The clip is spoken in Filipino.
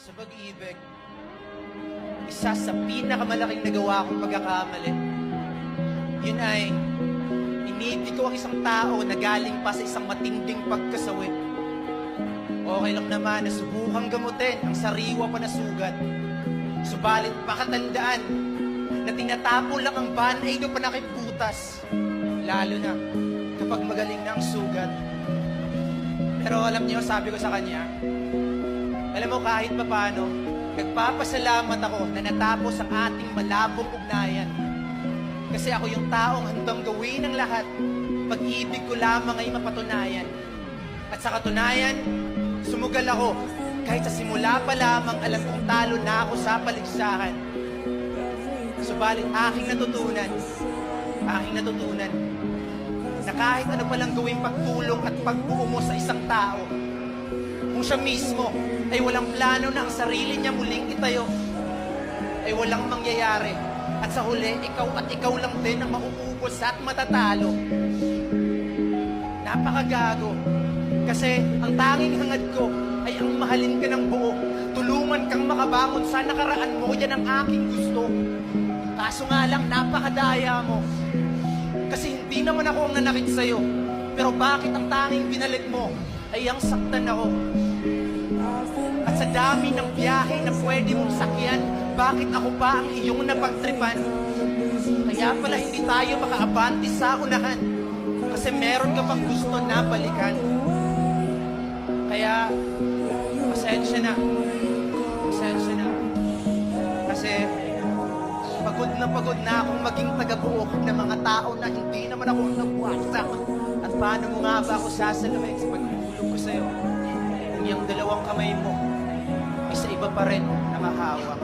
Sa pag-ibig, isa sa pinakamalaking nagawa kong pagkakamali, yun ay inibig ko ang isang tao na galing pa sa isang matinding pagkasawi. Okay lang naman na subukang gamutin ang sariwa pa na sugat. Subalit pakatandaan na tinatapo lang ang banay do pa nakiputas, lalo na kapag magaling na ang sugat. Pero alam niyo, sabi ko sa kanya, alam mo, kahit papano, nagpapasalamat ako na natapos ang ating malabong ugnayan. Kasi ako yung taong handang gawin ang lahat, pag-ibig ko lamang ay mapatunayan. At sa katunayan, sumugal ako, kahit sa simula pa lamang alam kong talo na ako sa paligsahan. Subalit aking natutunan, na kahit ano palang gawing pagtulong at pagbuo mo sa isang tao, kung siya mismo ay walang plano na ang sarili niya muling itayo, ay walang mangyayari. At sa huli, ikaw lang din ang mauubos at matatalo. Napakagago. Kasi ang tanging hangad ko ay ang mahalin ka ng buo. Tulungan kang makabangon sa nakaraan mo. Yan ang aking gusto. Kaso nga lang, napakadaya mo. Kasi hindi naman ako ang nanakit sa'yo. Pero bakit ang tanging binalit mo ay ang saktan ako? At sa dami ng biyahe na pwede mong sakyan, bakit ako pa ang iyong napagtripan? Kaya pala hindi tayo makaabante sa unahan, kasi meron ka pang gusto na balikan. Kaya, pasensya na. Kasi, pagod na akong maging tagabuo ng mga tao na hindi naman ako nagwasak. At paano mo nga ba ako sasaluhin sa pagtulog ko sa'yo? Kung yung dalawang kamay mo, isa iba pa rin nakahawak.